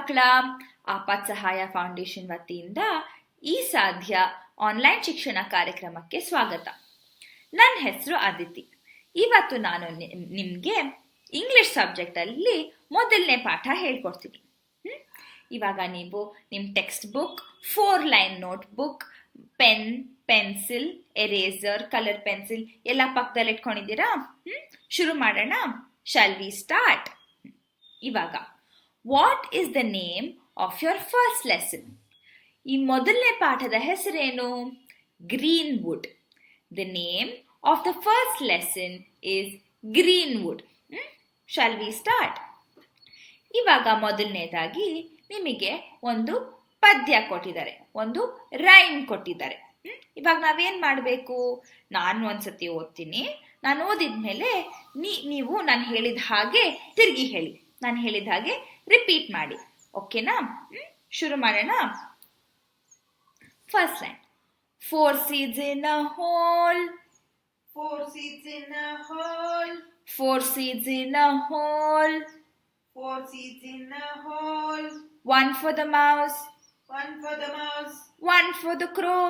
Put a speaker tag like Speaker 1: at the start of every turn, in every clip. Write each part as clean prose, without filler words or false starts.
Speaker 1: ಮಕ್ಕಳ. ಆಪತ್ ಸಹಾಯ ಫೌಂಡೇಶನ್ ವತಿಯಿಂದ ಈ ಸಾಧ್ಯ ಆನ್ಲೈನ್ ಶಿಕ್ಷಣ ಕಾರ್ಯಕ್ರಮಕ್ಕೆ ಸ್ವಾಗತ. ನನ್ನ ಹೆಸರು ಅದಿತಿ. ಇವತ್ತು ನಾನು ನಿಮಗೆ ಇಂಗ್ಲಿಷ್ ಸಬ್ಜೆಕ್ಟ್ ಅಲ್ಲಿ ಮೊದಲನೇ ಪಾಠ ಹೇಳ್ಕೊಡ್ತೀನಿ. ಇವಾಗ ನೀವು ನಿಮ್ಮ text book, 4 line note book, pen, pencil, eraser, colour pencil ಎಲ್ಲ ಪಕ್ಕದಲ್ಲಿ ಇಟ್ಕೊಂಡಿದ್ದೀರಾ? ಶುರು ಮಾಡೋಣ. Shall we start? ಇವಾಗ what is the name of your first lesson? ಈ ಮೊದಲನೇ ಪಾಠದ ಹೆಸರೇನು? Greenwood. The name of the first lesson is Greenwood. Shall we start? ಇವಾಗ ಮೊದಲನೇದಾಗಿ ನಿಮಗೆ ಒಂದು ಪದ್ಯ ಕೊಟ್ಟಿದ್ದಾರೆ, ಒಂದು ರೈಮ್ ಕೊಟ್ಟಿದ್ದಾರೆ. ಇವಾಗ ನಾವೇನ್ ಮಾಡಬೇಕು? ನಾನು ಒಂದ್ಸತಿ ಓದ್ತೀನಿ. ನಾನು ಓದಿದ್ಮೇಲೆ ನೀವು ನಾನು ಹೇಳಿದ ಹಾಗೆ ತಿರುಗಿ ಹೇಳಿ. ನಾನು ಹೇಳಿದ ಹಾಗೆ ರಿಪೀಟ್ ಮಾಡಿ. ಓಕೆನಾ? ಶುರು ಮಾಡೋಣ. First line. 4 seeds in a hole.
Speaker 2: 4 seeds in a hole.
Speaker 1: 4 seeds in a hole.
Speaker 2: 4 seeds in a hole.
Speaker 1: 1 for the mouse.
Speaker 2: 1 for the mouse.
Speaker 1: 1 for the crow.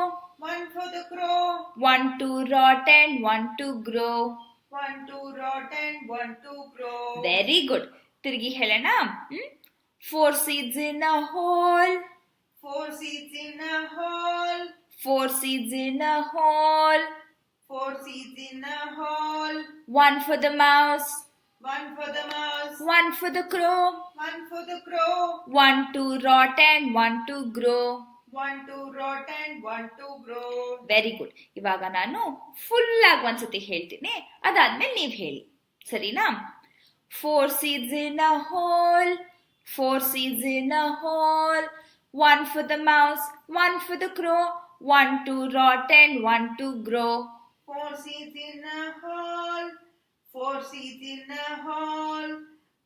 Speaker 2: 1 for the crow.
Speaker 1: 1 to rot and 1 to grow.
Speaker 2: 1 to rot and 1 to grow.
Speaker 1: Very good. ತಿರುಗಿ ಹೇಳೋಣ. 4 seeds in a hole.
Speaker 2: 4 seeds in a hole.
Speaker 1: 4 seeds in a hole.
Speaker 2: 4 seeds in a hole.
Speaker 1: 1 for the mouse.
Speaker 2: 1 for the mouse.
Speaker 1: 1 for the crow.
Speaker 2: 1 for the crow.
Speaker 1: 1 to rot and 1 to grow.
Speaker 2: 1 to rot and 1 to grow.
Speaker 1: Very good. ಇವಾಗ ನಾನು full ಆಗಿ ಒಂದ್ಸತಿ ಹೇಳ್ತೀನಿ, ಅದಾದ್ಮೇಲೆ ನೀವು ಹೇಳಿ, ಸರಿನಾ? 4 seeds in a hole. 4 seeds in a hole. 1 for the mouse. 1 for the crow. 1 to rot and 1 to grow.
Speaker 2: 4 seeds in a hole. 4 seeds in a hole.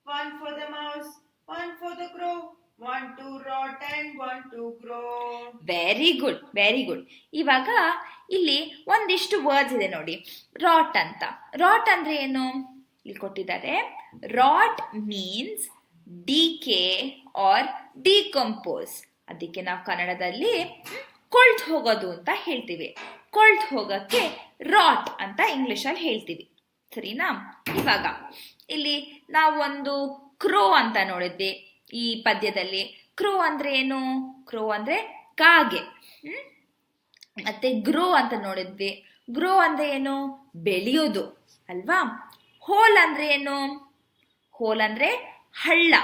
Speaker 2: 1 for the mouse. 1 for the crow. 1 to rot and 1 to grow.
Speaker 1: Very good, very good. ಇವಾಗ ಇಲ್ಲಿ ಒಂದಿಷ್ಟು words ಇದೆ ನೋಡಿ. Rot ಅಂತ. Rot ಅಂದ್ರೆ ಏನು? ಇಲ್ಲಿ ಕೊಟ್ಟಿದ್ದಾರೆ. Rot means decay or decompose. ಅದಕ್ಕೆ ನಾವು ಕನ್ನಡದಲ್ಲಿ ಕೊಳ್ತು ಹೋಗೋದು ಅಂತ ಹೇಳ್ತೀವಿ. ಕೊಳ್ತು ಹೋಗಕ್ಕೆ ರಾಟ್ ಅಂತ ಇಂಗ್ಲಿಷಲ್ಲಿ ಹೇಳ್ತೀವಿ, ಸರಿನಾ? ಇವಾಗ ಇಲ್ಲಿ ನಾವು ಒಂದು ಕ್ರೋ ಅಂತ ನೋಡಿದ್ವಿ ಈ ಪದ್ಯದಲ್ಲಿ. ಕ್ರೋ ಅಂದ್ರೆ ಏನು? ಕ್ರೋ ಅಂದ್ರೆ ಕಾಗೆ. ಮತ್ತೆ ಗ್ರೋ ಅಂತ ನೋಡಿದ್ವಿ. ಗ್ರೋ ಅಂದ್ರೆ ಏನು? ಬೆಳೆಯೋದು ಅಲ್ವಾ? ಹೋಲ್ ಅಂದ್ರೆ ಏನು? ಹೋಲ್ ಅಂದ್ರೆ ಹಳ್ಳ.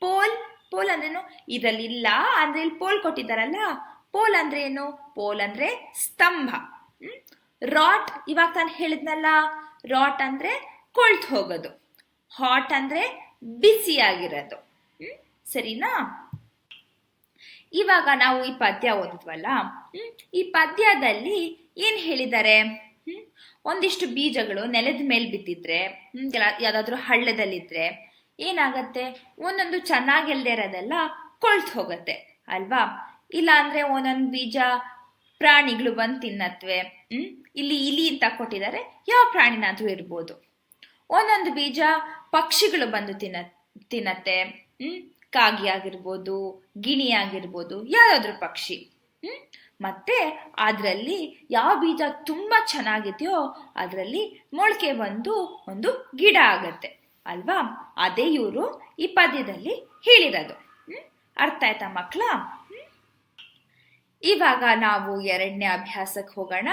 Speaker 1: ಪೋಲ್, ಪೋಲ್ ಅಂದ್ರೇನು? ಇದರಲ್ಲಿ ಇಲ್ಲ ಅಂದ್ರೆ ಇಲ್ಲಿ ಪೋಲ್ ಕೊಟ್ಟಿದ್ದಾರಲ್ಲ. ಪೋಲ್ ಅಂದ್ರೆ ಏನು? ಪೋಲ್ ಅಂದ್ರೆ ಸ್ತಂಭ. ರಾಟ್ ಇವಾಗ ನಾನು ಹೇಳಿದ್ನಲ್ಲ, ರಾಟ್ ಅಂದ್ರೆ ಕೊಳ್ತು ಹೋಗೋದು. ಹಾಟ್ ಅಂದ್ರೆ ಬಿಸಿಯಾಗಿರೋದು. ಸರಿನಾ? ಇವಾಗ ನಾವು ಈ ಪದ್ಯ ಓದಿದ್ವಲ್ಲ, ಈ ಪದ್ಯದಲ್ಲಿ ಏನ್ ಹೇಳಿದ್ದಾರೆ? ಒಂದಿಷ್ಟು ಬೀಜಗಳು ನೆಲದ ಮೇಲೆ ಬಿದ್ದಿದ್ರೆ, ಯಾವ್ದಾದ್ರು ಹಳ್ಳದಲ್ಲಿದ್ರೆ ಏನಾಗತ್ತೆ? ಒಂದೊಂದು ಚೆನ್ನಾಗಿಲ್ದೇ ಇರೋದೆಲ್ಲ ಕೊಳ್ತು ಹೋಗತ್ತೆ ಅಲ್ವಾ? ಇಲ್ಲ ಅಂದ್ರೆ ಒಂದೊಂದು ಬೀಜ ಪ್ರಾಣಿಗಳು ಬಂದು ತಿನ್ನತ್ವೆ. ಇಲ್ಲಿ ಇಲಿ ಅಂತ ಕೊಟ್ಟಿದ್ದಾರೆ, ಯಾವ ಪ್ರಾಣಿನಾದ್ರೂ ಇರ್ಬೋದು. ಒಂದೊಂದು ಬೀಜ ಪಕ್ಷಿಗಳು ಬಂದು ತಿನ್ನತ್ತೆ. ಕಾಗಿ ಆಗಿರ್ಬೋದು, ಗಿಣಿ ಆಗಿರ್ಬೋದು, ಯಾವ್ದಾದ್ರು ಪಕ್ಷಿ. ಮತ್ತೆ ಅದರಲ್ಲಿ ಯಾವ ಬೀಜ ತುಂಬಾ ಚೆನ್ನಾಗಿದೆಯೋ ಅದರಲ್ಲಿ ಮೊಳಕೆ ಬಂದು ಒಂದು ಗಿಡ ಆಗತ್ತೆ ಅಲ್ವಾ? ಅದೇ ಇವರು ಈ ಪದ್ಯದಲ್ಲಿ ಹೇಳಿರೋದು. ಅರ್ಥ ಆಯ್ತಾ ಮಕ್ಕಳ? ಇವಾಗ ನಾವು 2ನೇ ಅಭ್ಯಾಸಕ್ಕೆ ಹೋಗೋಣ.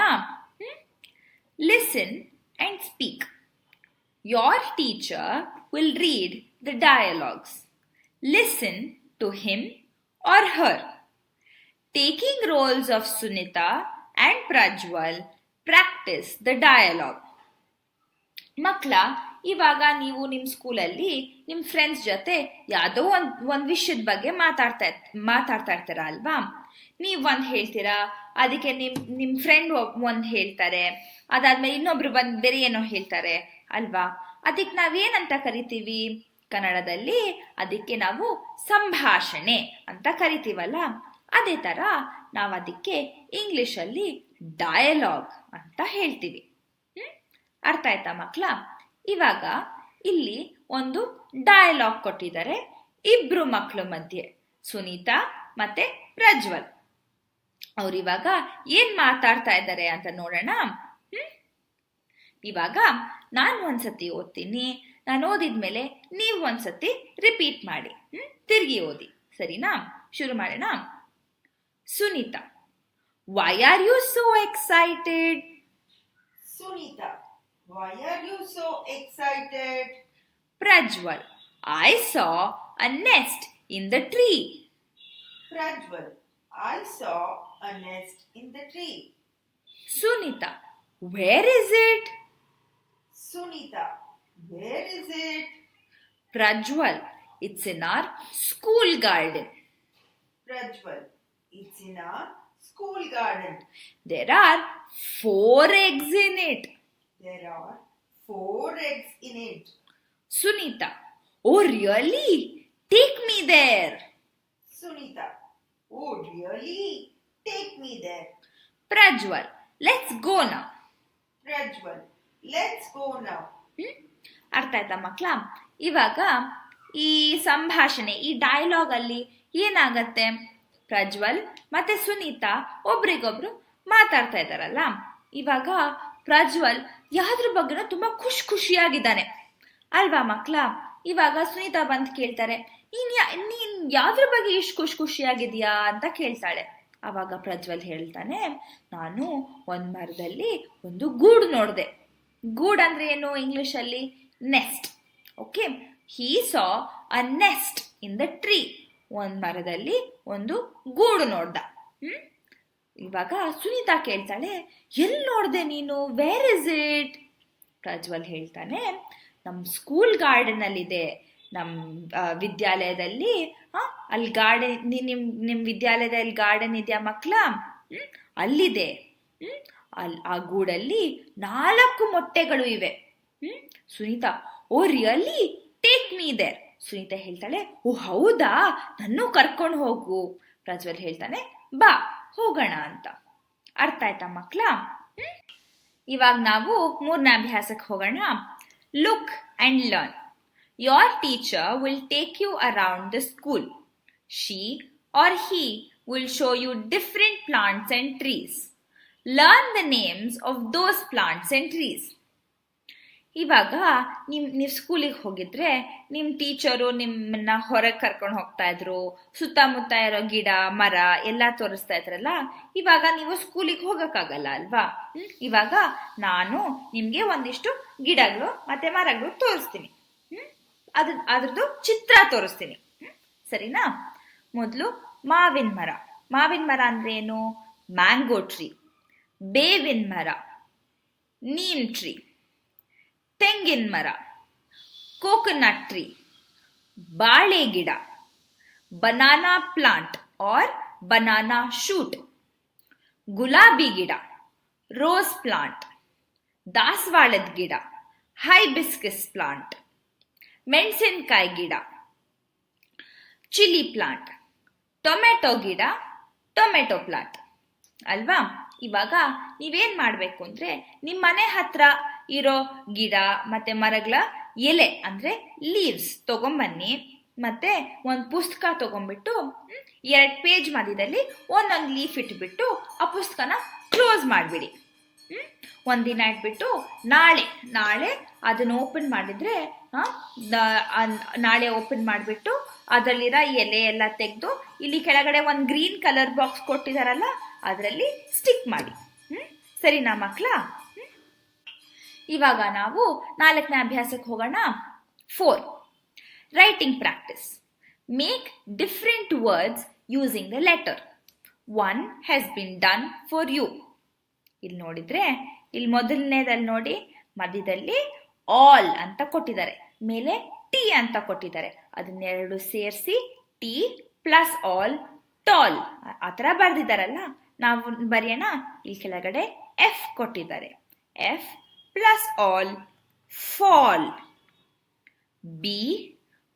Speaker 1: Listen and speak. Your teacher will read the dialogues. Listen to him or her. Taking roles of Sunita and Prajwal, practice the dialogue. ಮಕ್ಕಳ, ಇವಾಗ ನೀವು ನಿಮ್ಮ ಸ್ಕೂಲಲ್ಲಿ ನಿಮ್ಮ ಫ್ರೆಂಡ್ಸ್ ಜೊತೆ ಯಾವುದೋ ಒಂದು ವಿಷಯದ ಬಗ್ಗೆ ಮಾತಾಡ್ತಾ ಇರ್ತೀರಾ ಅಲ್ವಾ? ನೀವು ಒಂದು ಹೇಳ್ತೀರಾ, ಅದಕ್ಕೆ ನಿಮ್ಮ ಫ್ರೆಂಡ್ ಒಂದು ಹೇಳ್ತಾರೆ, ಅದಾದ್ಮೇಲೆ ಇನ್ನೊಬ್ರು ಬಂದು ಬೇರೆ ಏನೋ ಹೇಳ್ತಾರೆ ಅಲ್ವಾ? ಅದಕ್ಕೆ ನಾವೇನಂತ ಕರಿತೀವಿ ಕನ್ನಡದಲ್ಲಿ? ಅದಕ್ಕೆ ನಾವು ಸಂಭಾಷಣೆ ಅಂತ ಕರಿತೀವಲ್ಲ. ಅದೇ ತರ ನಾವು ಅದಕ್ಕೆ ಇಂಗ್ಲಿಷಲ್ಲಿ ಡಯಲಾಗ್ ಅಂತ ಹೇಳ್ತೀವಿ. ಅರ್ಥ ಆಯ್ತಾ ಮಕ್ಕಳ? ಇವಾಗ ಇಲ್ಲಿ ಒಂದು ಡಯಲಾಗ್ ಕೊಟ್ಟಿದ್ದಾರೆ, ಇಬ್ರು ಮಕ್ಕಳು ಮಧ್ಯೆ, ಸುನೀತಾ ಮತ್ತೆ ಪ್ರಜ್ವಲ್. ಅವ್ರಿವಾಗ ಏನ್ ಮಾತಾಡ್ತಾ ಇದ್ದಾರೆ ಅಂತ ನೋಡೋಣ. ಇವಾಗ ನಾನು ಒಂದ್ಸತಿ ಓದ್ತೀನಿ, ನಾನು ಓದಿದ್ಮೇಲೆ ನೀವು ಒಂದ್ಸತಿ ರಿಪೀಟ್ ಮಾಡಿ, ತಿರುಗಿ ಓದಿ, ಸರಿನಾ? ಶುರು ಮಾಡೋಣ. Sunita, why are you so excited?
Speaker 2: Sunita, why are you so excited?
Speaker 1: Prajwal, I saw a nest in the tree.
Speaker 2: Prajwal, I saw a nest in the tree.
Speaker 1: Sunita, where is it?
Speaker 2: Sunita, where is it?
Speaker 1: Prajwal, it's in our school garden.
Speaker 2: Prajwal, it's in our school garden.
Speaker 1: There are 4 eggs in it.
Speaker 2: There are 4 eggs in it.
Speaker 1: Sunita, oh really? Take me there.
Speaker 2: Sunita, oh really? Take me there.
Speaker 1: Prajwal, let's go now.
Speaker 2: Prajwal, let's go now.
Speaker 1: ಅರ್ಥ ಆಯ್ತಾ ಮಕ್ಳ? ಇವಾಗ ಈ ಸಂಭಾಷಣೆ, ಈ dialogue ಅಲ್ಲಿ ಏನಾಗತ್ತೆ? ಪ್ರಜ್ವಲ್ ಮತ್ತೆ ಸುನೀತಾ ಒಬ್ರಿಗೊಬ್ರು ಮಾತಾಡ್ತಾ ಇದ್ದಾರಲ್ಲ. ಇವಾಗ ಪ್ರಜ್ವಲ್ ಯಾವ್ದ್ರ ಬಗ್ಗೆನೂ ತುಂಬಾ ಖುಷಿಯಾಗಿದ್ದಾನೆ ಅಲ್ವಾ ಮಕ್ಳ? ಇವಾಗ ಸುನೀತಾ ಬಂದು ಕೇಳ್ತಾರೆ, ನೀನ್ ಯಾವ್ದ್ರ ಬಗ್ಗೆ ಇಷ್ಟು ಖುಷಿಯಾಗಿದ್ಯಾ ಅಂತ ಕೇಳ್ತಾಳೆ. ಅವಾಗ ಪ್ರಜ್ವಲ್ ಹೇಳ್ತಾನೆ, ನಾನು ಒಂದ್ ಮರದಲ್ಲಿ ಒಂದು ಗೂಡು ನೋಡ್ದೆ. ಗೂಡ್ ಅಂದ್ರೆ ಏನು ಇಂಗ್ಲಿಷ್ ಅಲ್ಲಿ? Next. Okay, Hi saw a nest in the tree. ಒಂದ್ ಮರದಲ್ಲಿ ಒಂದು ಗೂಡು ನೋಡ್ದ. ಇವಾಗ ಸುನೀತಾ ಕೇಳ್ತಾಳೆ, ಎಲ್ಲಿ ನೋಡ್ದೆ ನೀನು? Where is it? ಪ್ರಜ್ವಲ್ ಹೇಳ್ತಾನೆ, ನಮ್ ಸ್ಕೂಲ್ ಗಾರ್ಡನ್ ಅಲ್ಲಿ ಇದೆ, ನಮ್ ವಿದ್ಯಾಲಯದಲ್ಲಿ. ಅಲ್ಲಿ ಗಾರ್ಡನ್, ನಿಮ್ ವಿದ್ಯಾಲಯದಲ್ಲಿ ಗಾರ್ಡನ್ ಇದೆಯಾ ಮಕ್ಳ? ಅಲ್ಲಿದೆ. ಆ ಗೂಡಲ್ಲಿ 4 ಮೊಟ್ಟೆಗಳು ಇವೆ. Sunita, oh really? Take me there. Sunita ಹೇಳ್ತಾಳೆ, ಓ ಹೌದಾ, ನನ್ನೂ ಕರ್ಕೊಂಡು ಹೋಗು. ಪ್ರಜ್ವಲ್ ಹೇಳ್ತಾನೆ, ಬಾ ಹೋಗೋಣ ಅಂತ. ಅರ್ಥ ಆಯ್ತಾ ಮಕ್ಳ? ಇವಾಗ ನಾವು 3ನೇ ಅಭ್ಯಾಸಕ್ಕೆ ಹೋಗೋಣ. Look and learn. Your teacher will take you around the school. She or he will show you different plants and trees. Learn the names of those plants and trees. ಇವಾಗ ನೀವು ಸ್ಕೂಲಿಗೆ ಹೋಗಿದ್ರೆ ನಿಮ್ಮ ಟೀಚರು ನಿಮ್ಮನ್ನ ಹೊರಗೆ ಕರ್ಕೊಂಡು ಹೋಗ್ತಾ ಇದ್ರು, ಸುತ್ತಮುತ್ತ ಇರೋ ಗಿಡ ಮರ ಎಲ್ಲ ತೋರಿಸ್ತಾ ಇದ್ರಲ್ಲ. ಇವಾಗ ನೀವು ಸ್ಕೂಲಿಗೆ ಹೋಗಕ್ಕಾಗಲ್ಲ ಅಲ್ವಾ? ಇವಾಗ ನಾನು ನಿಮ್ಗೆ ಒಂದಿಷ್ಟು ಗಿಡಗಳು ಮತ್ತೆ ಮರಗಳು ತೋರಿಸ್ತೀನಿ. ಅದ್ರದ್ದು ಚಿತ್ರ ತೋರಿಸ್ತೀನಿ, ಸರಿನಾ? ಮೊದಲು ಮಾವಿನ ಮರ. ಮಾವಿನ ಮರ ಅಂದ್ರೆ ಏನು? Mango tree. ಬೇವಿನ ಮರ, ನೀಮ್ ಟ್ರೀ. ತೆಂಗಿನ ಮರ, ಕೋಕೋನಟ್ ಟ್ರೀ. ಬಾಳೆ ಗಿಡ, banana plant R banana shoot. ಗುಲಾಬಿ ಗಿಡ, ರೋಸ್ ಪ್ಲಾಂಟ್. ದಾಸವಾಳದ ಗಿಡ, ಹೈಬಿಸ್ಕಸ್ ಪ್ಲಾಂಟ್. ಮೆಣಸಿನಕಾಯಿ ಗಿಡ, ಚಿಲ್ಲಿ ಪ್ಲಾಂಟ್. ಟೊಮೆಟೊ ಗಿಡ, ಟೊಮೆಟೊ ಪ್ಲಾಂಟ್ ಅಲ್ವಾ? ಇವಾಗ ನೀವೇನ್ ಮಾಡ್ಬೇಕು ಅಂದ್ರೆ, ನಿಮ್ಮ ಮನೆ ಹತ್ರ ಇರೋ ಗಿಡ ಮತ್ತೆ ಮರಗಳ ಎಲೆ ಅಂದ್ರೆ ಲೀವ್ಸ್ ತಗೊಂಬನ್ನಿ. ಮತ್ತೆ ಒಂದು ಪುಸ್ತಕ ತಗೊಂಡ್ಬಿಟ್ಟು 2 ಪೇಜ್ ಮಧ್ಯದಲ್ಲಿ ಒಂದೊಂದು ಲೀಫ್ ಇಟ್ಬಿಟ್ಟು ಆ ಪುಸ್ತಕನ ಕ್ಲೋಸ್ ಮಾಡಿಬಿಡಿ. ಒಂದಿನ ಇಟ್ಬಿಟ್ಟು ನಾಳೆ ಅದನ್ನ ಓಪನ್ ಮಾಡಿದ್ರೆ, ನಾಳೆ ಓಪನ್ ಮಾಡಿಬಿಟ್ಟು ಅದರಲ್ಲಿರೋ ಎಲೆ ಎಲ್ಲ ತೆಗೆದು ಇಲ್ಲಿ ಕೆಳಗಡೆ ಒಂದು ಗ್ರೀನ್ ಕಲರ್ ಬಾಕ್ಸ್ ಕೊಟ್ಟಿದಾರಲ್ಲ, ಅದರಲ್ಲಿ ಸ್ಟಿಕ್ ಮಾಡಿ. ಸರಿನಾ ಮಕ್ಳ? ಇವಾಗ ನಾವು 4ನೇ ಅಭ್ಯಾಸಕ್ಕೆ ಹೋಗೋಣ. 4. Writing practice. Make different words using the letter. 1 has been done for you. ಇಲ್ಲಿ ನೋಡಿದ್ರೆ, ಇಲ್ಲಿ ಮೊದಲನೇದಲ್ಲಿ ನೋಡಿ, ಮಧ್ಯದಲ್ಲಿ ಆಲ್ ಅಂತ ಕೊಟ್ಟಿದ್ದಾರೆ, ಮೇಲೆ ಟಿ ಅಂತ ಕೊಟ್ಟಿದ್ದಾರೆ. ಅದನ್ನೆರಡು ಸೇರಿಸಿ ಟಿ ಪ್ಲಸ್ ಆಲ್ ಟಾಲ್ ಆ ಥರ ಬರ್ದಿದ್ದಾರಲ್ಲ, ನಾವು ಬರೆಯೋಣ. ಇಲ್ಲಿ ಕೆಳಗಡೆ ಎಫ್ ಕೊಟ್ಟಿದ್ದಾರೆ, F plus all fall. B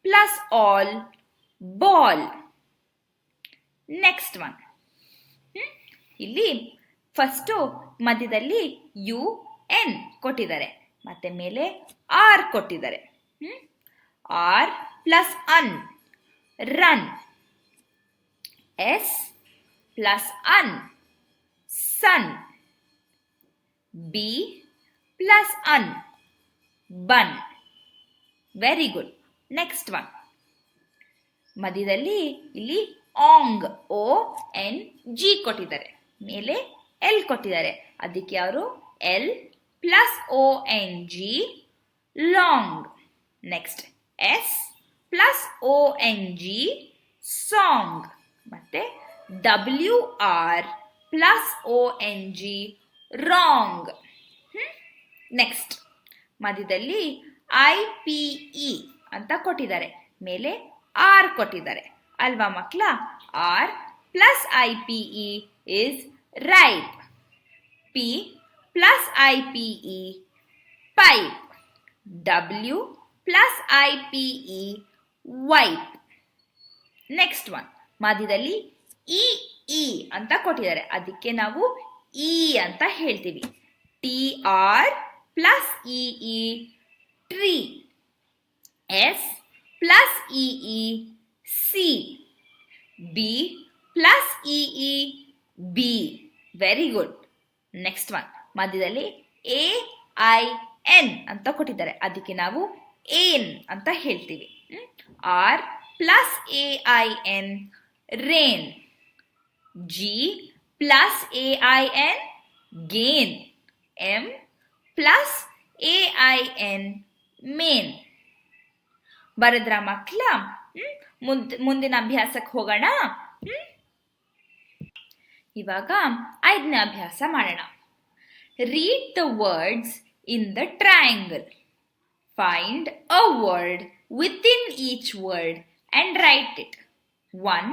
Speaker 1: plus all ball. Next one, ಇಲ್ಲಿ ಫಸ್ಟು ಮಧ್ಯದಲ್ಲಿ ಯು ಎನ್ ಕೊಟ್ಟಿದ್ದಾರೆ, ಮತ್ತೆ ಮೇಲೆ ಆರ್ ಕೊಟ್ಟಿದ್ದಾರೆ. ಆರ್ ಪ್ಲಸ್ ಅನ್, run. S plus un, sun. B plus un, bun. Very good. Next one. ಮಧ್ಯದಲ್ಲಿ ಇಲ್ಲಿ ಆಂಗ್, ONG ಕೊಟ್ಟಿದ್ದಾರೆ, ಮೇಲೆ ಎಲ್ ಕೊಟ್ಟಿದ್ದಾರೆ. ಅದಕ್ಕೆ ಅವರು L plus ONG, long. Next S plus ONG, song. ಮತ್ತೆ WR plus ONG, wrong. Next ಮಧ್ಯದಲ್ಲಿ IPE ಅಂತ ಕೊಟ್ಟಿದ್ದಾರೆ, ಮೇಲೆ R ಕೊಟ್ಟಿದ್ದಾರೆ ಅಲ್ವಾ ಮಕ್ಕಳ? R plus IPE is ripe. P plus IPE, pipe. W plus IPE, wipe. Next one. ಮಧ್ಯದಲ್ಲಿ E ಅಂತ ಕೊಟ್ಟಿದ್ದಾರೆ, ಅದಕ್ಕೆ ನಾವು ಇ ಅಂತ ಹೇಳ್ತೀವಿ. TR plus EE, tree. S plus EE, C. B plus EE, B. Very good. Next one. ಮಧ್ಯದಲ್ಲಿ AIN ಅಂತ ಕೊಟ್ಟಿದ್ದಾರೆ, ಅದಕ್ಕೆ ನಾವು ಏನ್ ಅಂತ ಹೇಳ್ತೀವಿ. R plus AIN, rain. G plus AIN, gain. M plus AIN, main. ಬರದ್ರ ಮಕ್ಕಳ? ಮುಂದಿನ ಅಭ್ಯಾಸಕ್ಕೆ ಹೋಗೋಣ. ಇವಾಗ 5ನೇ ಅಭ್ಯಾಸ ಮಾಡೋಣ. Read the words in the triangle. Find a word within each word and write it. 1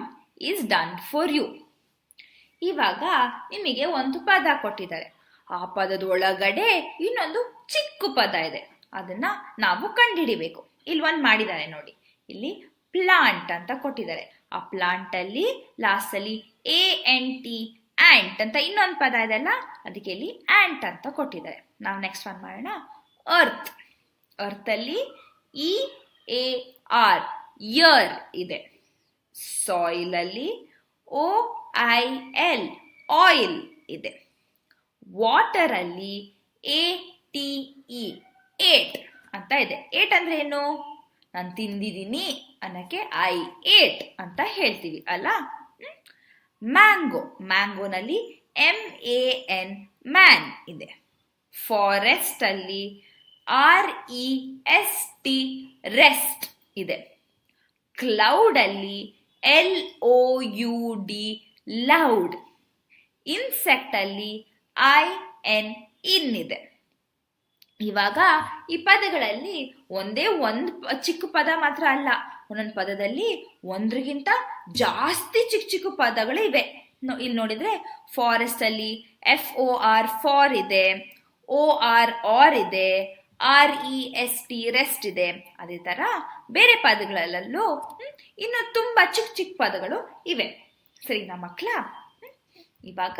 Speaker 1: is done for you. ಇವಾಗ ನಿಮಗೆ ಒಂದು ಪದ ಕೊಟ್ಟಿದ್ದಾರೆ, ಆ ಪದದ ಒಳಗಡೆ ಇನ್ನೊಂದು ಚಿಕ್ಕ ಪದ ಇದೆ, ಅದನ್ನ ನಾವು ಕಂಡುಹಿಡಿಬೇಕು. ಇಲ್ಲಿ ಒಂದು ಮಾಡಿದ್ದಾರೆ ನೋಡಿ, ಇಲ್ಲಿ ಪ್ಲಾಂಟ್ ಅಂತ ಕೊಟ್ಟಿದ್ದಾರೆ. ಆ ಪ್ಲಾಂಟ್ ಅಲ್ಲಿ ಲಾಸ್ಟ್ ಅಲ್ಲಿ ANT, ಆಂಟ್ ಅಂತ ಇನ್ನೊಂದು ಪದ ಇದೆಲ್ಲ, ಅದಕ್ಕೆ ಇಲ್ಲಿ ಆಂಟ್ ಅಂತ ಕೊಟ್ಟಿದ್ದಾರೆ. ನಾವು ನೆಕ್ಸ್ಟ್ ಒನ್ ಮಾಡೋಣ. ಅರ್ತ್. ಅರ್ತ್ ಅಲ್ಲಿ EAR, ಇಯರ್ ಇದೆ. ಸಾಯಿಲ್ ಅಲ್ಲಿ OIL, ಆಯಿಲ್ ಇದೆ. ವಾಟರ್ ಅಲ್ಲಿ ATE, ಏಟ್ ಅಂತ ಇದೆ. ಏಟ್ ಅಂದ್ರೆ ಏನು? ನಾನು ತಿಂದಿದ್ದೀನಿ ಅನ್ನಕ್ಕೆ I ate ಅಂತ ಹೇಳ್ತೀವಿ ಅಲ್ಲ. ಮ್ಯಾಂಗೋ. ಮ್ಯಾಂಗೋನಲ್ಲಿ MAN, ಮ್ಯಾನ್ ಇದೆ. ಫಾರೆಸ್ಟ್ ಅಲ್ಲಿ REST, ರೆಸ್ಟ್ ಇದೆ. ಕ್ಲೌಡ್ ಅಲ್ಲಿ LOUD, ಲೌಡ್. ಇನ್ಸೆಕ್ಟ್ ಅಲ್ಲಿ IN, ಇನ್ ಇದೆ. ಇವಾಗ ಈ ಪದಗಳಲ್ಲಿ ಒಂದೇ ಒಂದು ಚಿಕ್ಕ ಪದ ಮಾತ್ರ ಅಲ್ಲ, ಒಂದೊಂದು ಪದದಲ್ಲಿ ಒಂದ್ರಿಗಿಂತ ಜಾಸ್ತಿ ಚಿಕ್ಕ ಚಿಕ್ಕ ಪದಗಳು ಇವೆ. ಇಲ್ಲಿ ನೋಡಿದ್ರೆ ಫಾರೆಸ್ಟ್ ಅಲ್ಲಿ FOR, ಫಾರ್ ಇದೆ. OR, ಆರ್ ಇದೆ. REST, ರೆಸ್ಟ್ ಇದೆ. ಅದೇ ತರ ಬೇರೆ ಪದಗಳಲ್ಲೂ ಇನ್ನು ತುಂಬಾ ಚಿಕ್ಕ ಚಿಕ್ಕ ಪದಗಳು ಇವೆ. ಸರಿನಾ ಮಕ್ಕಳ? ಇವಾಗ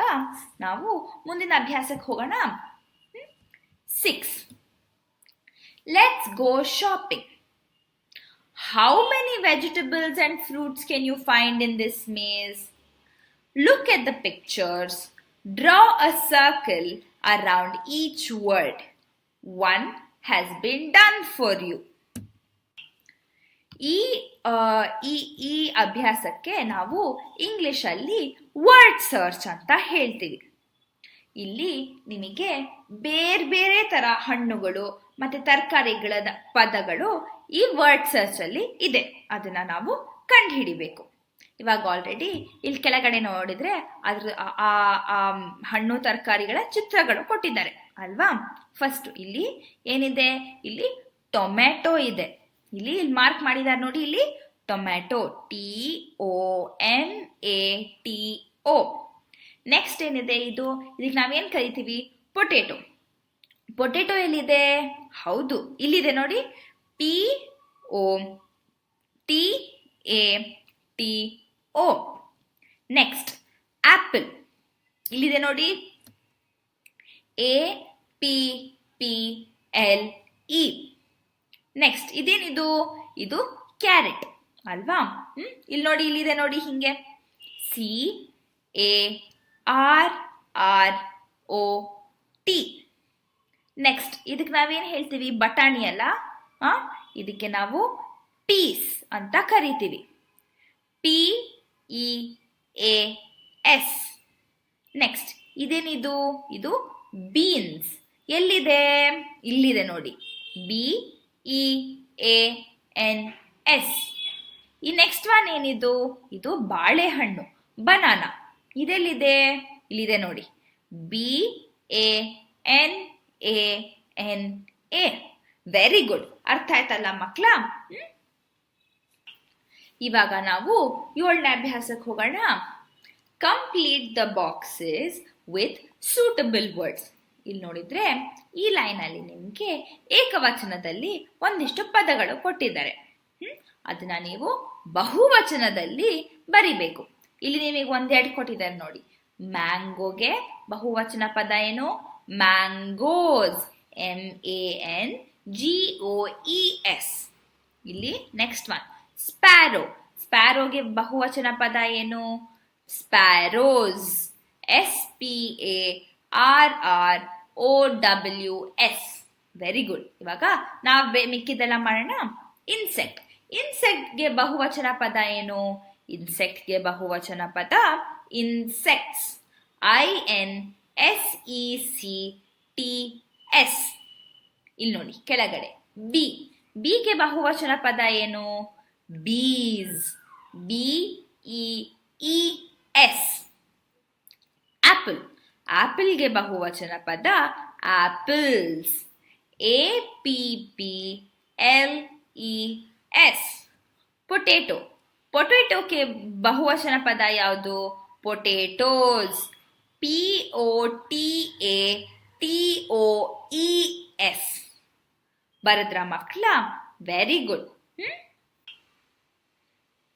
Speaker 1: ನಾವು ಮುಂದಿನ ಅಭ್ಯಾಸಕ್ಕೆ ಹೋಗೋಣ. 6. Let's go shopping. How many vegetables and fruits can you find in this maze? Look at the pictures. Draw a circle around each word. One has been done for you. ಈ ಅಭ್ಯಾಸಕ್ಕೆ ನಾವು ಇಂಗ್ಲಿಷ್ ಅಲ್ಲಿ word search ಅಂತ ಹೇಳ್ತೀವಿ. ಇಲ್ಲಿ ನಿಮಗೆ ಬೇರೆ ಬೇರೆ ತರ ಹಣ್ಣುಗಳು ಮತ್ತೆ ತರಕಾರಿಗಳ ಪದಗಳು ಈ ವರ್ಡ್ ಸರ್ಚ್ ಅಲ್ಲಿ ಇದೆ, ಅದನ್ನ ನಾವು ಕಂಡು ಹಿಡಿಬೇಕು. ಇವಾಗ ಆಲ್ರೆಡಿ ಇಲ್ಲಿ ಕೆಳಗಡೆ ನೋಡಿದ್ರೆ ಅದ್ರ ಆ ಹಣ್ಣು ತರಕಾರಿಗಳ ಚಿತ್ರಗಳು ಕೊಟ್ಟಿದ್ದಾರೆ ಅಲ್ವಾ. ಫಸ್ಟ್ ಇಲ್ಲಿ ಏನಿದೆ? ಇಲ್ಲಿ ಟೊಮ್ಯಾಟೊ ಇದೆ. ಇಲ್ಲಿ ಮಾರ್ಕ್ ಮಾಡಿದ್ದಾರೆ ನೋಡಿ, ಇಲ್ಲಿ ಟೊಮ್ಯಾಟೊ, TOMATO. ನೆಕ್ಸ್ಟ್ ಏನಿದೆ? ಇದಕ್ಕೆ ನಾವೇನ್ ಕರಿತೀವಿ? ಪೊಟೇಟೊ. ಪೊಟೇಟೊ ಎಲ್ಲಿದೆ? ಹೌದು, ಇಲ್ಲಿದೆ ನೋಡಿ, POTATO. Next apple. ಇಲ್ಲಿದೆ ನೋಡಿ, APPLE. ನೆಕ್ಸ್ಟ್ ಇದೇನಿದು? ಇದು ಕ್ಯಾರೆಟ್ ಅಲ್ವಾ? ಇಲ್ಲಿ ನೋಡಿ, ಇಲ್ಲಿದೆ ನೋಡಿ ಹಿಂಗೆ CARROT. ನೆಕ್ಸ್ಟ್ ಇದಕ್ಕೆ ನಾವೇನು ಹೇಳ್ತೀವಿ? ಬಟಾಣಿ ಅಲ್ಲ, ಇದಕ್ಕೆ ನಾವು ಪೀಸ್ ಅಂತ ಕರಿತೀವಿ. PEAS. ನೆಕ್ಸ್ಟ್ ಇದೇನಿದು? ಇದು ಬೀನ್ಸ್. ಎಲ್ಲಿದೆ? ಇಲ್ಲಿದೆ ನೋಡಿ, BEANS. ಈ ನೆಕ್ಸ್ಟ್ ಒನ್ ಏನಿದು? ಇದು ಬಾಳೆಹಣ್ಣು, ಬನಾನಾ. ಇದೆಲ್ಲಿದೆ? ಇಲ್ಲಿದೆ ನೋಡಿ, BANANA. Very good. ಅರ್ಥ ಆಯ್ತಲ್ಲ ಮಕ್ಕಳ? ಇವಾಗ ನಾವು 7ನೇ ಅಭ್ಯಾಸಕ್ಕೆ ಹೋಗೋಣ. Complete the boxes with suitable words. ಇಲ್ಲಿ ನೋಡಿದ್ರೆ ಈ ಲೈನ್ ಅಲ್ಲಿ ನಿಮ್ಗೆ ಏಕವಚನದಲ್ಲಿ ಒಂದಿಷ್ಟು ಪದಗಳು ಕೊಟ್ಟಿದ್ದಾರೆ. ಅದನ್ನ ನೀವು ಬಹುವಚನದಲ್ಲಿ ಬರಿಬೇಕು. ಇಲ್ಲಿ ನಿಮಗೆ ಒಂದೆರಡು ಕೊಟ್ಟಿದ್ದಾರೆ ನೋಡಿ. ಮ್ಯಾಂಗೋಗೆ ಬಹುವಚನ ಪದ ಏನು? ಮ್ಯಾಂಗೋಸ್. MANGOES. ಇಲ್ಲಿ ನೆಕ್ಸ್ಟ್ ಒನ್ ಸ್ಪ್ಯಾರೋ. ಸ್ಪ್ಯಾರೋಗೆ ಬಹುವಚನ ಪದ ಏನು? ಸ್ಪ್ಯಾರೋಸ್. SPARROWS. Very good. ಇವಾಗ ನಾವು ಮಿಕ್ಕಿದೆಲ್ಲ ಮಾಡೋಣ. ಇನ್ಸೆಕ್ಟ್. ಇನ್ಸೆಕ್ಟ್ಗೆ ಬಹುವಚನ ಪದ ಏನು? ಇನ್ಸೆಕ್ಟ್ಗೆ ಬಹುವಚನ ಪದ ಇನ್ಸೆಕ್ಟ್ಸ್. INSECTS. ಇಲ್ಲಿ ನೋಡಿ ಕೆಳಗಡೆ ಬಿ. ಬಿಗೆ ಬಹುವಚನ ಪದ ಏನು? ಬೀಸ್. BEES. ಆಪಲ್. ಆಪಲ್ಗೆ ಬಹುವಚನ ಪದ ಆಪಲ್ಸ್. APPLES. ಪೊಟೇಟೊ. ಪೊಟೇಟೋಗೆ ಬಹುವಚನ ಪದ ಯಾವುದು? ಪೊಟೇಟೋಸ್. POTATOES. ಬರದ್ರ ಮಕ್ಕಳ? Very good.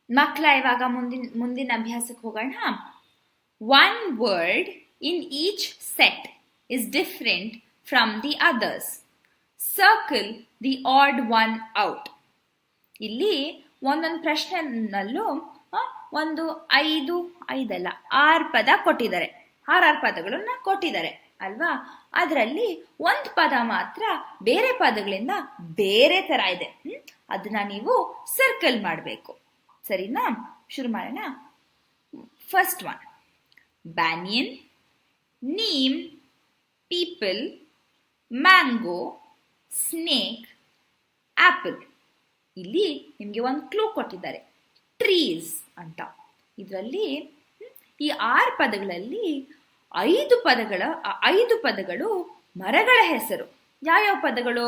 Speaker 1: ಮಕ್ಕಳ, ಇವಾಗ ಮುಂದಿನ ಅಭ್ಯಾಸಕ್ಕೆ ಹೋಗೋಣ. One word in each set is different from the others. Circle the odd one out. ಇಲ್ಲಿ ಒಂದೊಂದು ಪ್ರಶ್ನೆನಲ್ಲೂ ಒಂದು 6 ಪದ ಕೊಟ್ಟಿದ್ದಾರೆ. 6 ಪದಗಳನ್ನ ಕೊಟ್ಟಿದ್ದಾರೆ ಅಲ್ವಾ? ಅದರಲ್ಲಿ ಒಂದು ಪದ ಮಾತ್ರ ಬೇರೆ ಪದಗಳಿಂದ ಬೇರೆ ತರ ಇದೆ. ಅದನ್ನ ನೀವು ಸರ್ಕಲ್ ಮಾಡಬೇಕು. ಸರಿನಾ? ಶುರು ಮಾಡೋಣ. First one banyan, neem, peepal, mango, snake, apple. ಇಲ್ಲಿ ನಿಮಗೆ ಒಂದು ಕ್ಲೂ ಕೊಟ್ಟಿದ್ದಾರೆ, ಟ್ರೀಸ್ ಅಂತ. ಇದರಲ್ಲಿ ಈ 6 ಪದಗಳಲ್ಲಿ 5 ಪದಗಳು ಮರಗಳ ಹೆಸರು. ಯಾವ್ಯಾವ ಪದಗಳು?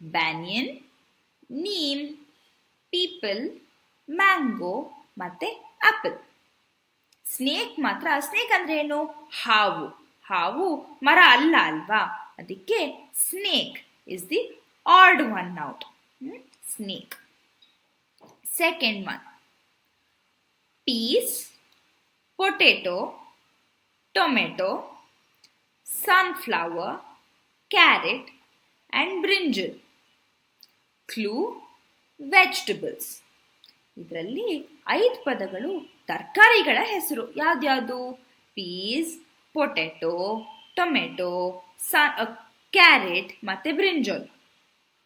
Speaker 1: ಬ್ಯಾನಿಯನ್, ನೀಮ್, ಪೀಪಲ್, ಮ್ಯಾಂಗೋ ಮತ್ತೆ ಆಪಲ್. ಸ್ನೇಕ್ ಮಾತ್ರ, ಸ್ನೇಕ್ ಅಂದ್ರೆ ಏನು? ಹಾವು. ಹಾವು ಮರ ಅಲ್ಲ ಅಲ್ವಾ? ಅದಕ್ಕೆ snake is the odd one out. Snake. Second one peas, potato, tomato, sunflower, carrot and brinjal. Clue vegetables. ಇದರಲ್ಲಿ 5 ಪದಗಳು ತರಕಾರಿಗಳ ಹೆಸರು. ಯಾವ್ದ್ಯಾವುದು? ಪೀಸ್, ಪೊಟೆಟೊ, ಟೊಮೆಟೊ, ಕ್ಯಾರೆಟ್ ಮತ್ತೆ ಬ್ರಿಂಜಾಲ್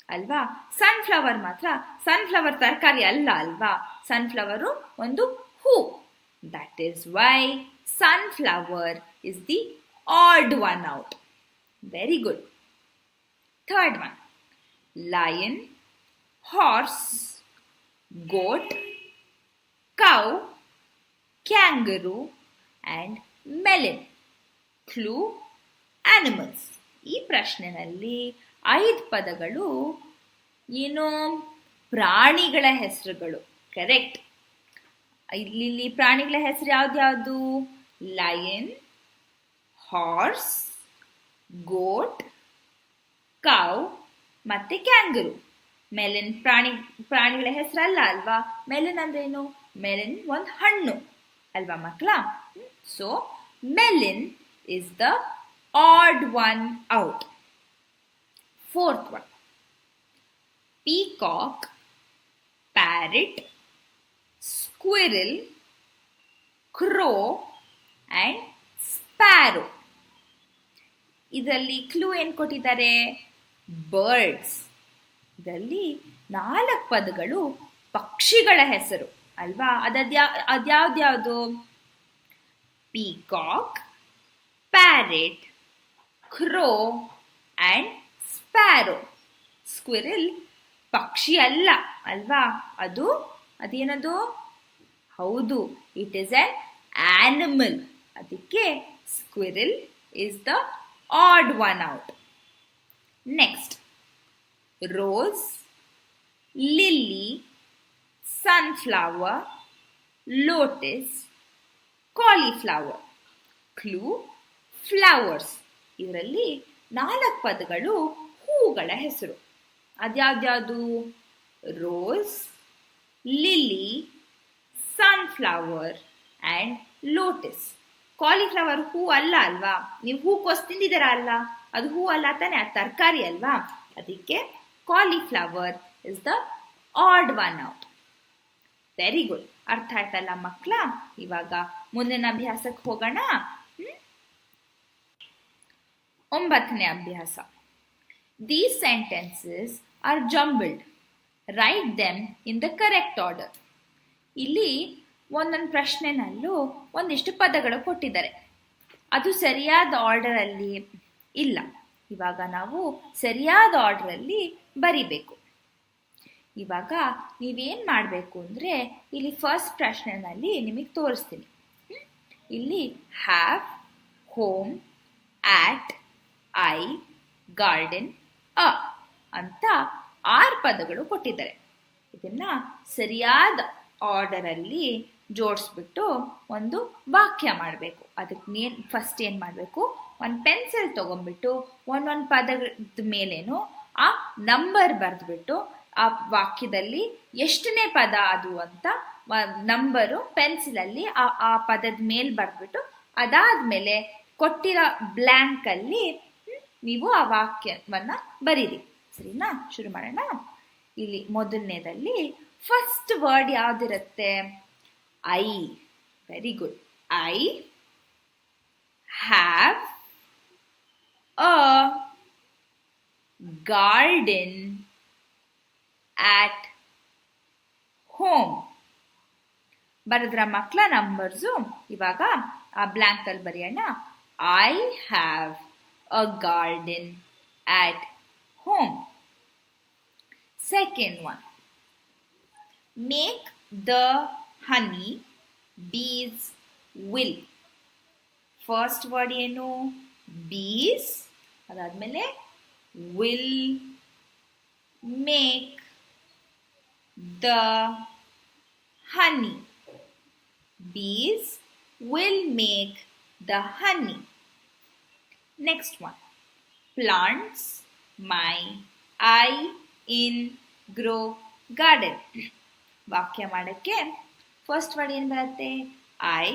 Speaker 1: ಅಲ್ವಾ? ಸನ್ಫ್ಲವರ್ ಮಾತ್ರ, ಸನ್ಫ್ಲವರ್ ತರಕಾರಿ ಅಲ್ಲ ಅಲ್ವಾ? ಸನ್ಫ್ಲವರು ಒಂದು ಹೂ. That is why sunflower is the odd one out. Very good. Third one lion, horse, goat, cow, kangaroo and melon. Clue animals. ಈ ಪ್ರಶ್ನೆಯಲ್ಲಿ 5 ಪದಗಳು ಏನು? ಪ್ರಾಣಿಗಳ ಹೆಸರುಗಳು. ಕರೆಕ್ಟ್. ಇಲ್ಲಿ ಪ್ರಾಣಿಗಳ ಹೆಸರು ಯಾವ್ದ್ಯಾವುದು? ಲಯನ್, ಹಾರ್ಸ್, ಗೋಟ್, ಕೌ ಮತ್ತೆ ಕ್ಯಾಂಗರು. ಮೆಲನ್ ಪ್ರಾಣಿಗಳ ಹೆಸರಲ್ಲ ಅಲ್ವಾ? ಮೆಲನ್ ಅಂದ್ರೆ ಏನು? ಮೆಲನ್ ಒಂದು ಹಣ್ಣು ಅಲ್ವಾ ಮಕ್ಕಳ? So melon is the odd one out. Fourth one peacock, parrot, squirrel, crow and sparrow. ಇದರಲ್ಲಿ ಕ್ಲೂ ಏನು ಕೊಟ್ಟಿದ್ದಾರೆ? ಬರ್ಡ್ಸ್. ಇದರಲ್ಲಿ 4 ಪದಗಳು ಪಕ್ಷಿಗಳ ಹೆಸರು ಅಲ್ವಾ? ಅದ್ಯಾವ್ದ್ಯಾವುದು? Peacock, parrot, crow and sparrow. Squirrel ಪಕ್ಷಿ ಅಲ್ಲ ಅಲ್ವಾ? ಅದೇನದು? ಹೌದು, ಇಟ್ ಈಸ್ ಆನ್ ಆನಿಮಲ್. ಅದಕ್ಕೆ squirrel is the odd one out. Next, rose, lily, sunflower, lotus, cauliflower. Clue, flowers. ಇದರಲ್ಲಿ 4 ಪದಗಳು ಹೂಗಳ ಹೆಸರು. ಅದ್ಯಾವ್ದ್ಯಾವುದು? Rose, lily, sunflower and lotus. Cauliflower ಹೂ ಅಲ್ಲ ಅಲ್ವಾ? ನೀವು ಹೂಕೋಸು ತಿಂದಿದ್ದೀರಾ ಅಲ್ಲ? ಅದು ಹೂ ಅಲ್ಲ ತಾನೆ, ಅದು ತರಕಾರಿ ಅಲ್ವಾ? ಅದಕ್ಕೆ cauliflower is the odd one out. Very good. ಅರ್ಥ ಆಯ್ತಲ್ಲ ಮಕ್ಕಳ? ಇವಾಗ ಮುಂದಿನ ಅಭ್ಯಾಸಕ್ಕೆ ಹೋಗೋಣ. 9ನೇ ಅಭ್ಯಾಸ. These sentences are jumbled. Write them in the correct order. ಇಲ್ಲಿ ಒಂದೊಂದು ಪ್ರಶ್ನೆನಲ್ಲೂ ಒಂದಿಷ್ಟು ಪದಗಳು ಕೊಟ್ಟಿದ್ದಾರೆ. ಅದು ಸರಿಯಾದ ಆರ್ಡರಲ್ಲಿ ಇಲ್ಲ. ಇವಾಗ ನಾವು ಸರಿಯಾದ ಆರ್ಡರಲ್ಲಿ ಬರಿಬೇಕು. ಇವಾಗ ನೀವೇನು ಮಾಡಬೇಕು ಅಂದರೆ, ಇಲ್ಲಿ ಫಸ್ಟ್ ಪ್ರಶ್ನೆನಲ್ಲಿ ನಿಮಗೆ ತೋರಿಸ್ತೀನಿ. ಇಲ್ಲಿ have, home, at, I, garden, a ಅಂತ 6 ಪದಗಳು ಕೊಟ್ಟಿದ್ದಾರೆ. ಇದನ್ನ ಸರಿಯಾದ ಆರ್ಡರಲ್ಲಿ ಜೋಡಿಸ್ಬಿಟ್ಟು ಒಂದು ವಾಕ್ಯ ಮಾಡಬೇಕು. ಅದಕ್ಕೆ ಫಸ್ಟ್ ಏನು ಮಾಡಬೇಕು? ಒಂದು ಪೆನ್ಸಿಲ್ ತೊಗೊಂಡ್ಬಿಟ್ಟು ಒಂದೊಂದು ಪದದ ಮೇಲೇನು ಆ ನಂಬರ್ ಬರೆದ್ಬಿಟ್ಟು ಆ ವಾಕ್ಯದಲ್ಲಿ ಎಷ್ಟನೇ ಪದ ಅದು ಅಂತ ನಂಬರು ಪೆನ್ಸಿಲಲ್ಲಿ ಆ ಪದದ ಮೇಲೆ ಬರೆದ್ಬಿಟ್ಟು ಅದಾದ್ಮೇಲೆ ಕೊಟ್ಟಿರೋ ಬ್ಲ್ಯಾಂಕಲ್ಲಿ ನೀವು ಆ ವಾಕ್ಯವನ್ನ ಬರೀರಿ. ಸರಿನಾ? ಶುರು ಮಾಡೋಣ. ಇಲ್ಲಿ ಮೊದಲನೇದಲ್ಲಿ ಫಸ್ಟ್ ವರ್ಡ್ ಯಾವ್ದಿರುತ್ತೆ? I. Very good. I have a garden at home. ಬರೆದ್ರ ಮಕ್ಕಳ ನಂಬರ್ಸು? ಇವಾಗ ಆ ಬ್ಲ್ಯಾಂಕ್ ಅಲ್ಲಿ ಬರೆಯೋಣ. I have a garden at home. Second one, make the honey bees will. First word ಏನು? bees. ಅದಾದ್ಮೇಲೆ will make the honey. Bees will make the honey. Next one, plants my eye in grow garden. ವಾಕ್ಯ ಮಾಡಕ್ಕೆ first word ಏನು ಬರುತ್ತೆ? I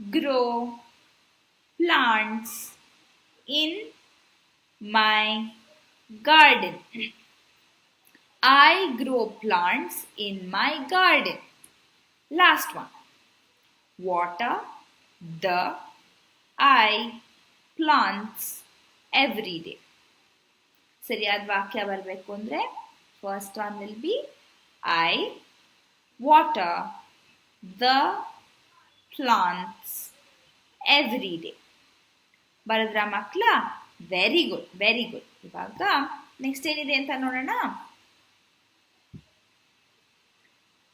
Speaker 1: grow plants in my garden. I grow plants in my garden. Last one, water the I plants every day. ಸರಿಯಾದ ವಾಕ್ಯ ಬರಬೇಕು ಅಂದರೆ first one will be I water the plants every day. ಬರೆದ್ರ ಮಕ್ಕಳ? Very good, very good. ಇವಾಗ next ಏನಿದೆ ಅಂತ ನೋಡೋಣ.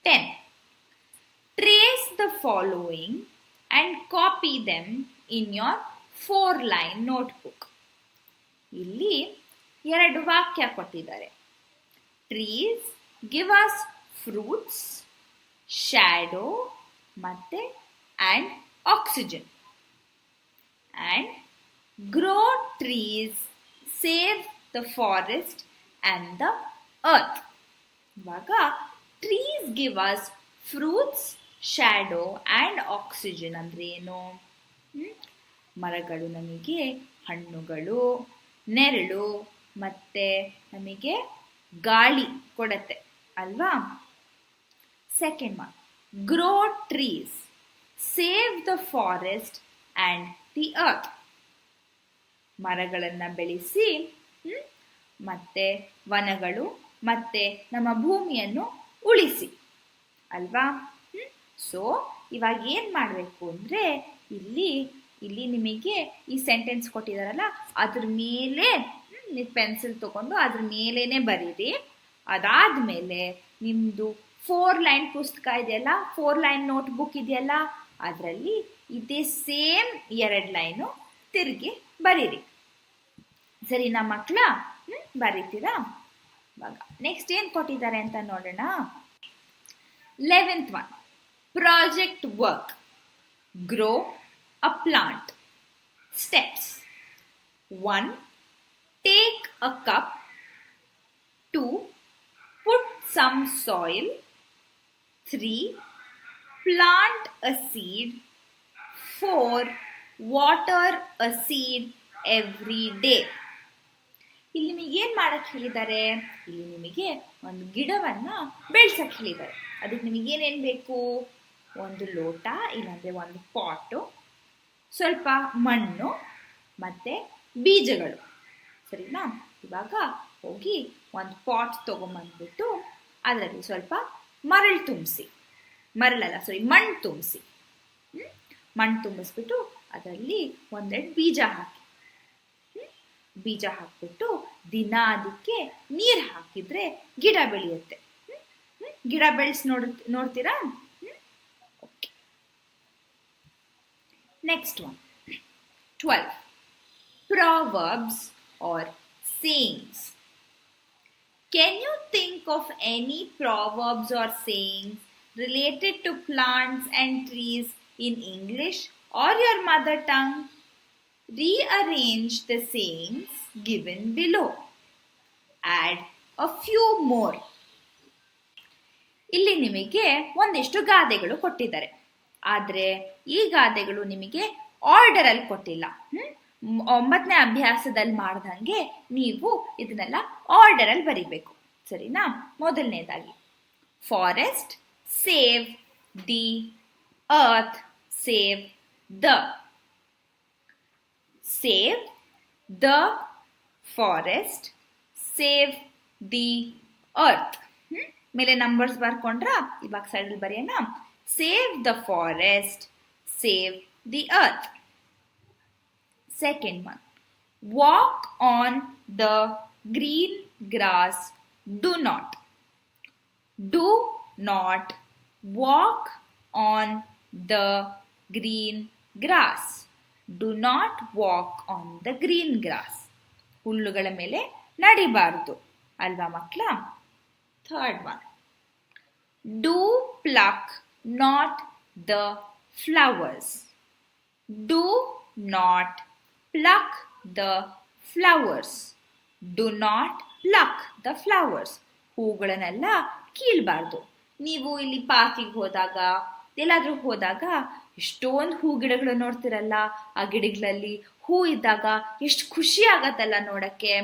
Speaker 1: 10. Trace the following and copy them in your 4-line notebook. ಇಲ್ಲಿ 2 ವಾಕ್ಯ ಕೊಟ್ಟಿದ್ದಾರೆ. Trees give us fruits, shadow ಮತ್ತೆ and oxygen. And grow trees save the forest and the earth. ಇವಾಗ trees give us fruits, shadow and oxygen ಅಂದ್ರೆ ಏನು? ಮರಗಳು ನಮಗೆ ಹಣ್ಣುಗಳು, ನೆರಳು ಮತ್ತೆ ನಮಗೆ ಗಾಳಿ ಕೊಡತ್ತೆ ಅಲ್ವಾ? Second one, grow trees, save the forest and the earth. ಮರಗಳನ್ನು ಬೆಳೆಸಿ ಮತ್ತೆ ವನಗಳು ಮತ್ತೆ ನಮ್ಮ ಭೂಮಿಯನ್ನು ಉಳಿಸಿ ಅಲ್ವಾ. ಸೊ ಇವಾಗ ಏನು ಮಾಡಬೇಕು ಅಂದರೆ ಇಲ್ಲಿ ಇಲ್ಲಿ ನಿಮಗೆ ಈ ಸೆಂಟೆನ್ಸ್ ಕೊಟ್ಟಿದ್ದಾರಲ್ಲ ಅದ್ರ ಮೇಲೆ ಪೆನ್ಸಿಲ್ ತಗೊಂಡು ಅದ್ರ ಮೇಲೇನೆ ಬರೀರಿ. ಅದಾದಮೇಲೆ ನಿಮ್ಮದು 4 ಲೈನ್ ಪುಸ್ತಕ ಇದೆಯಲ್ಲ, 4 ಲೈನ್ ನೋಟ್ಬುಕ್ ಇದೆಯಲ್ಲ, ಅದರಲ್ಲಿ ಇದೇ ಸೇಮ್ 2 ಲೈನು ತಿರುಗಿ ಬರೀರಿ. ಸರಿನಾ ಮಕ್ಕಳ? ಬರೀತೀರಾ? ಇವಾಗ ನೆಕ್ಸ್ಟ್ ಏನು ಕೊಟ್ಟಿದ್ದಾರೆ ಅಂತ ನೋಡೋಣ. 11th one, project work. Grow a plant. Steps: 1. Take a cup. 2. Put some soil. 3. Plant a seed. 4. Water a seed every day. ಇಲ್ಲಿ ನಿಮಗೆ ಏನು ಮಾಡಕ್ಕೆ ಹೇಳಿದ್ದಾರೆ? ಇಲ್ಲಿ ನಿಮಗೆ ಒಂದು ಗಿಡವನ್ನು ಬೆಳೆಸಕ್ಕೆ ಹೇಳಿದ್ದಾರೆ. ಅದಕ್ಕೆ ನಿಮಗೇನೇನು ಬೇಕು? ಒಂದು ಲೋಟ, ಇಲ್ಲಾಂದರೆ ಒಂದು ಪಾಟು, ಸ್ವಲ್ಪ ಮಣ್ಣು ಮತ್ತು ಬೀಜಗಳು. ಸರಿನಾ? ಇವಾಗ ಹೋಗಿ ಒಂದು ಪಾಟ್ ತೊಗೊಂಬಂದ್ಬಿಟ್ಟು ಅದರಲ್ಲಿ ಸ್ವಲ್ಪ ಮಣ್ಣು ತುಂಬಿಸಿ ಮಣ್ಣು ತುಂಬಿಸ್ಬಿಟ್ಟು ಅದರಲ್ಲಿ 1-2 ಬೀಜ ಹಾಕಿಬಿಟ್ಟು ದಿನ ಅದಕ್ಕೆ ನೀರು ಹಾಕಿದರೆ ಗಿಡ ಬೆಳೆಯುತ್ತೆ. ಗಿಡ ಬೆಳೆಸಿ ನೋಡ್ತೀರಾ? Next one, 12. Proverbs or sayings. Can you think of any proverbs or sayings related to plants and trees in English or your mother tongue? Rearrange the sayings given below. Add a few more. ಇಲ್ಲಿ ನಿಮಗೆ ಒಂದಿಷ್ಟು ಗಾದೆಗಳು ಕೊಟ್ಟಿದ್ದಾರೆ. ಆದರೆ ಈ ಗಾದೆಗಳು ನಿಮಗೆ ಆರ್ಡರಲ್ಲಿ ಕೊಟ್ಟಿಲ್ಲ. 9ನೇ ಅಭ್ಯಾಸದಲ್ಲಿ ಮಾಡ್ದಂಗೆ ನೀವು ಇದನ್ನೆಲ್ಲ ಆರ್ಡರಲ್ಲಿ ಬರೀಬೇಕು. ಸರಿನಾ? ಮೊದಲನೇದಾಗಿ, forest save the earth save the. Save the forest save the earth. ಮೇಲೆ ನಂಬರ್ಸ್ ಬರ್ಕೊಂಡ್ರ? ಇವಾಗ ಸೈಡಲ್ಲಿ ಬರೆಯೋಣ. Save the forest, save the earth. Second one, walk on the green grass. Do not walk on the green grass. Do not walk on the green grass. ಹುಲ್ಲುಗಳ ಮೇಲೆ ನಡಿಬಾರದು ಅಲ್ವಾ ಮಕ್ಕಳ? Third one, do pluck not the flowers. Do not pluck the flowers. Do not pluck the flowers. ಹೂಗಳನ್ನೆಲ್ಲ ಕೀಳ್ಬಾರ್ದು. ನೀವು ಇಲ್ಲಿ ಪಾರ್ಕಿಗೆ ಹೋದಾಗ ಎಲ್ಲಾದ್ರೂ ಹೋದಾಗ ಎಷ್ಟೊಂದು ಹೂ ಗಿಡಗಳು ನೋಡ್ತಿರಲ್ಲ, ಆ ಗಿಡಗಳಲ್ಲಿ ಹೂ ಇದ್ದಾಗ ಎಷ್ಟು ಖುಷಿ ಆಗತ್ತಲ್ಲ ನೋಡಕ್ಕೆ.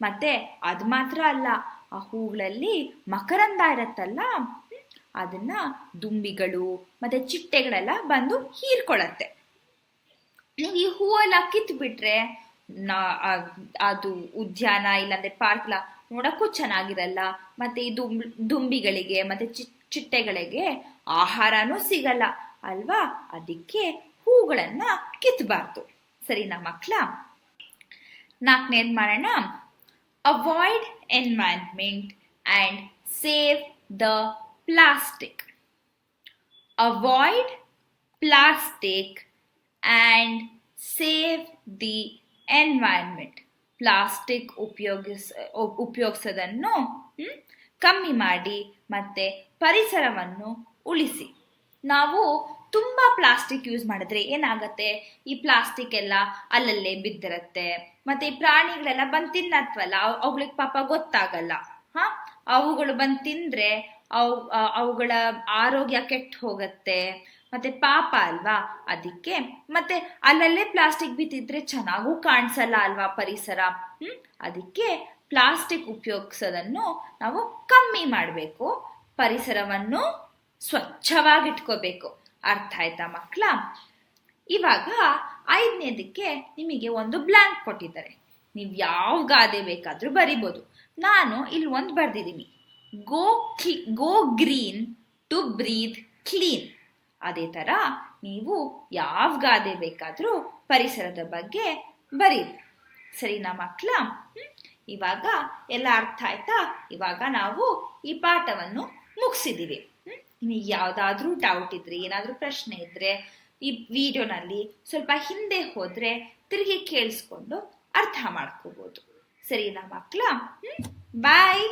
Speaker 1: ಮತ್ತೆ ಅದು ಮಾತ್ರ ಅಲ್ಲ, ಆ ಹೂಗಳಲ್ಲಿ ಮಕರಂದ ಇರತ್ತಲ್ಲ, ಅದನ್ನ ದುಂಬಿಗಳು ಮತ್ತೆ ಚಿಟ್ಟೆಗಳೆಲ್ಲ ಬಂದು ಹೀರ್ಕೊಳ್ಳತ್ತೆ. ನೀವು ಈ ಹೂವೆಲ್ಲ ಕಿತ್ಬಿಟ್ರೆ ಅದು ಉದ್ಯಾನ ಇಲ್ಲಾಂದ್ರೆ ಪಾರ್ಕ್ ಎಲ್ಲ ನೋಡಕ್ಕೂ ಚೆನ್ನಾಗಿರಲ್ಲ. ಮತ್ತೆ ಈ ದುಂಬಿಗಳಿಗೆ ಮತ್ತೆ ಚಿಟ್ಟೆಗಳಿಗೆ ಆಹಾರನೂ ಸಿಗಲ್ಲ ಅಲ್ವಾ? ಅದಕ್ಕೆ ಹೂಗಳನ್ನ ಕಿತ್ಬಾರ್ದು. ಸರಿನಾ ಮಕ್ಕಳ? 4ನೇದು ಮಾಡೋಣ. Avoid environment and save the plastic. Avoid plastic and save the environment. Plastic ಉಪಯೋಗಿಸೋದನ್ನು ಕಮ್ಮಿ ಮಾಡಿ ಮತ್ತೆ ಪರಿಸರವನ್ನು ಉಳಿಸಿ. ನಾವು ತುಂಬ ಪ್ಲಾಸ್ಟಿಕ್ ಯೂಸ್ ಮಾಡಿದ್ರೆ ಏನಾಗುತ್ತೆ? ಈ ಪ್ಲಾಸ್ಟಿಕ್ ಎಲ್ಲ ಅಲ್ಲಲ್ಲೇ ಬಿದ್ದಿರತ್ತೆ. ಮತ್ತೆ ಈ ಪ್ರಾಣಿಗಳೆಲ್ಲ ಬಂದು ತಿನ್ನತ್ವಲ್ಲ, ಅವುಗಳಿಗೆ ಪಾಪ ಗೊತ್ತಾಗಲ್ಲ. ಅವುಗಳು ಬಂದು ತಿಂದ್ರೆ ಅವುಗಳ ಆರೋಗ್ಯ ಕೆಟ್ಟು ಹೋಗುತ್ತೆ. ಮತ್ತೆ ಪಾಪ ಅಲ್ವಾ? ಅದಕ್ಕೆ ಮತ್ತೆ ಅಲ್ಲಲ್ಲೇ ಪ್ಲಾಸ್ಟಿಕ್ ಬಿದ್ದಿದ್ರೆ ಚೆನ್ನಾಗೂ ಕಾಣಿಸಲ್ಲ ಅಲ್ವಾ ಪರಿಸರ. ಅದಕ್ಕೆ ಪ್ಲಾಸ್ಟಿಕ್ ಉಪಯೋಗಿಸೋದನ್ನು ನಾವು ಕಮ್ಮಿ ಮಾಡಬೇಕು, ಪರಿಸರವನ್ನು ಸ್ವಚ್ಛವಾಗಿಟ್ಕೋಬೇಕು. ಅರ್ಥ ಆಯ್ತಾ ಮಕ್ಕಳ? ಇವಾಗ 5ನೇದಕ್ಕೆ ನಿಮಗೆ ಒಂದು ಬ್ಲ್ಯಾಂಕ್ ಕೊಟ್ಟಿದ್ದಾರೆ. ನೀವು ಯಾವ ಗಾದೆ ಬೇಕಾದರೂ ಬರಿಬೋದು. ನಾನು ಇಲ್ಲಿ ಒಂದು ಬರ್ದಿದ್ದೀನಿ, go green to breathe clean. ಅದೇ ಥರ ನೀವು ಯಾವ ಗಾದೆ ಬೇಕಾದರೂ ಪರಿಸರದ ಬಗ್ಗೆ ಬರೀರಿ. ಸರಿನಾ ಮಕ್ಕಳ? ಇವಾಗ ಎಲ್ಲ ಅರ್ಥ ಆಯ್ತಾ? ಇವಾಗ ನಾವು ಈ ಪಾಠವನ್ನು ಮುಗಿಸಿದ್ದೀವಿ. ನಿಮಗೆ ಯಾವುದಾದ್ರೂ ಡೌಟ್ ಇದ್ರೆ, ಏನಾದರೂ ಪ್ರಶ್ನೆ ಇದ್ರೆ ಈ ವಿಡಿಯೋನಲ್ಲಿ ಸ್ವಲ್ಪ ಹಿಂದೆ ಹೋದರೆ ತಿರುಗಿ ಕೇಳಿಸ್ಕೊಂಡು ಅರ್ಥ ಮಾಡ್ಕೋಬೋದು. ಸರಿನಾ ಮಕ್ಕಳ? ಬಾಯ್.